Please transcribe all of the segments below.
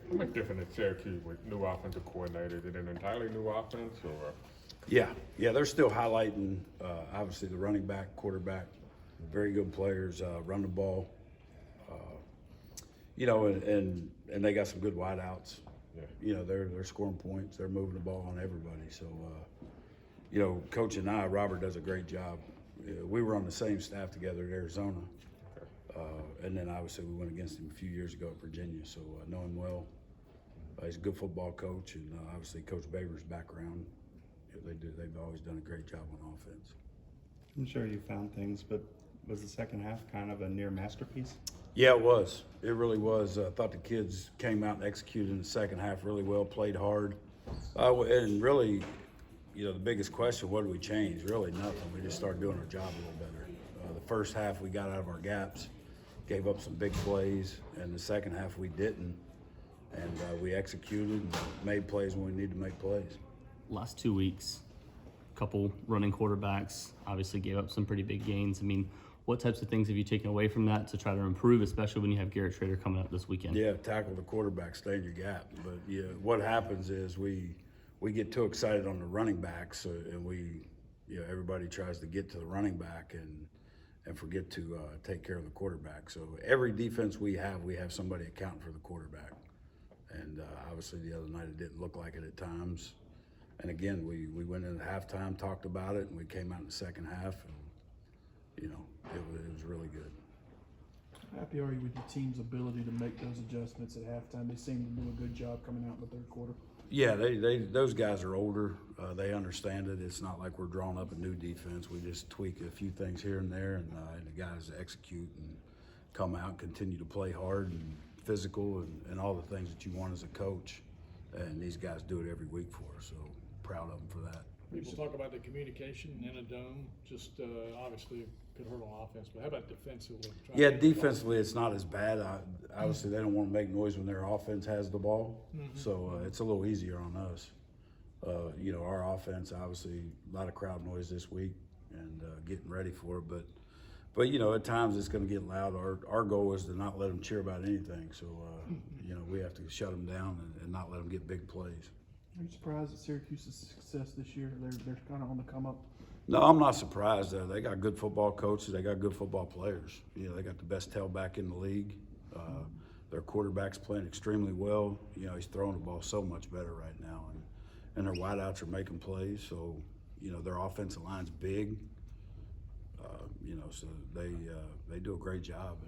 How much different is Syracuse with new offensive coordinator? Is it an entirely new offense or? Yeah, they're still highlighting, obviously, the running back, quarterback, very good players, run the ball. And they got some good wideouts. Yeah. They're scoring points. They're moving the ball on everybody. So, Coach and Robert does a great job. We were on the same staff together at Arizona. And then obviously we went against him a few years ago at Virginia. So I know him well. He's a good football coach, and obviously Coach Baber's background. They've always done a great job on offense. I'm sure you found things, but was the second half kind of a near masterpiece? Yeah, it was. It really was. I thought the kids came out and executed in the second half really well, played hard. And really, the biggest question, what did we change? Really nothing. We just started doing our job a little better. The first half we got out of our gaps, gave up some big plays, and the second half we didn't. And we executed and made plays when we needed to make plays. Last 2 weeks, a couple running quarterbacks, obviously gave up some pretty big gains. I mean, what types of things have you taken away from that to try to improve, especially when you have Garrett Schrader coming up this weekend? Yeah, tackle the quarterback, stay in your gap. But what happens is we get too excited on the running backs, and everybody tries to get to the running back and forget to take care of the quarterback. So every defense we have somebody accounting for the quarterback. And obviously the other night it didn't look like it at times. And again, we went into halftime, talked about it, and we came out in the second half, and it was really good. How happy are you with your team's ability to make those adjustments at halftime? They seem to do a good job coming out in the third quarter. Yeah, those guys are older. They understand it. It's not like we're drawing up a new defense. We just tweak a few things here and there, and the guys execute and come out and continue to play hard and physical and all the things that you want as a coach. And these guys do it every week for us, so proud of them for that. People talk about the communication in a dome, just obviously it could hurt on offense, but how about defensively? Yeah, defensively it's not as bad. Obviously they don't want to make noise when their offense has the ball, so it's a little easier on us. Our offense, obviously a lot of crowd noise this week and getting ready for it, but at times it's going to get loud. Our goal is to not let them cheer about anything, so we have to shut them down and not let them get big plays. Are you surprised at Syracuse's success this year? They're kind of on the come up. No, I'm not surprised. They got good football coaches. They got good football players. They got the best tailback in the league. Their quarterback's playing extremely well. He's throwing the ball so much better right now, and their wideouts are making plays. So, their offensive line's big. So they do a great job,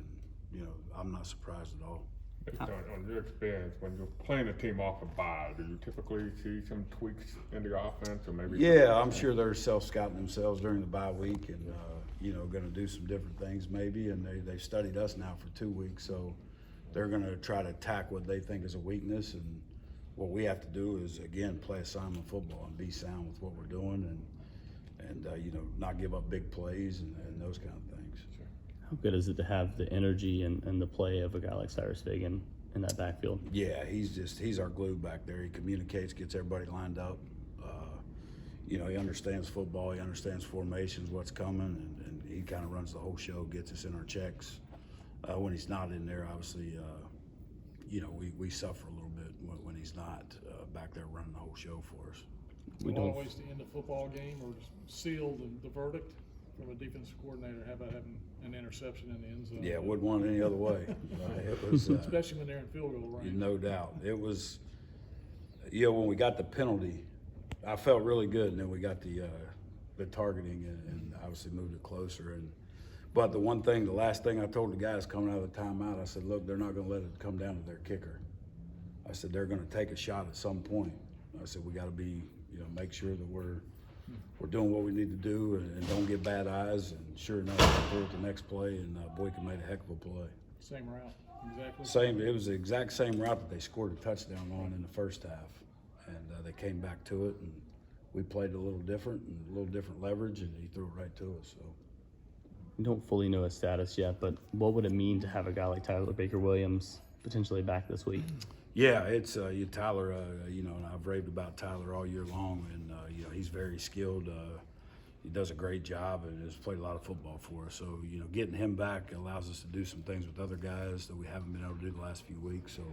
and I'm not surprised at all. Based on your experience, when you're playing a team off a bye, do you typically see some tweaks in the offense, or maybe? Yeah, I'm sure they're self-scouting themselves during the bye week, and going to do some different things maybe. And they've studied us now for 2 weeks, so they're going to try to attack what they think is a weakness. And what we have to do is again play assignment football and be sound with what we're doing, and not give up big plays and those kind of things. Sure. How good is it to have the energy and the play of a guy like Cyrus Fagan in that backfield? Yeah, he's our glue back there. He communicates, gets everybody lined up. He understands football. He understands formations, what's coming, and he kind of runs the whole show, gets us in our checks. When he's not in there, obviously, we suffer a little bit when he's not back there running the whole show for us. A lot of ways to end a football game or just seal the verdict from a defensive coordinator. How about having an interception in the end zone? Yeah, wouldn't want it any other way. It was, especially when they're in field goal range. No doubt. It was, when we got the penalty, I felt really good, and then we got the targeting and obviously moved it closer. But the last thing I told the guys coming out of the timeout, I said, look, they're not going to let it come down to their kicker. I said, they're going to take a shot at some point. I said, we got to be, make sure that we're doing what we need to do and don't get bad eyes. And sure enough, I threw it the next play, and Boykin made a heck of a play. Same route, exactly. It was the exact same route that they scored a touchdown on in the first half, and they came back to it, and we played a little different and a little different leverage, and he threw it right to us. So We don't fully know his status yet, but what would it mean to have a guy like Tyler Baker-Williams potentially back this week? Yeah, it's Tyler. And I've raved about Tyler all year long, and he's very skilled. He does a great job and has played a lot of football for us. So getting him back allows us to do some things with other guys that we haven't been able to do the last few weeks. So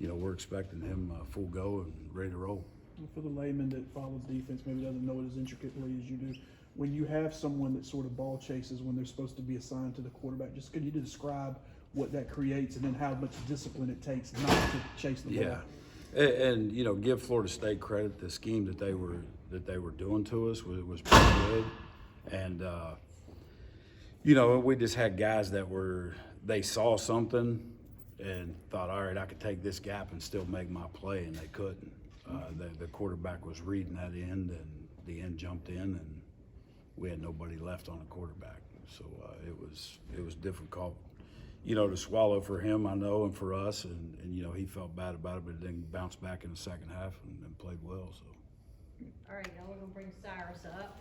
we're expecting him full go and ready to roll. And for the layman that follows defense, maybe doesn't know it as intricately as you do, when you have someone that sort of ball chases when they're supposed to be assigned to the quarterback, just could you describe what that creates and then how much discipline it takes not to chase the ball? Yeah, and give Florida State credit. The scheme that they were doing to us was pretty good, and we just had guys that they saw something and thought, all right, I could take this gap and still make my play, and they couldn't. The quarterback was reading that end, and the end jumped in, and we had nobody left on the quarterback. So it was difficult, to swallow for him, I know, and for us, and he felt bad about it, but then bounced back in the second half and played well. So. All right, now we're gonna bring Cyrus up.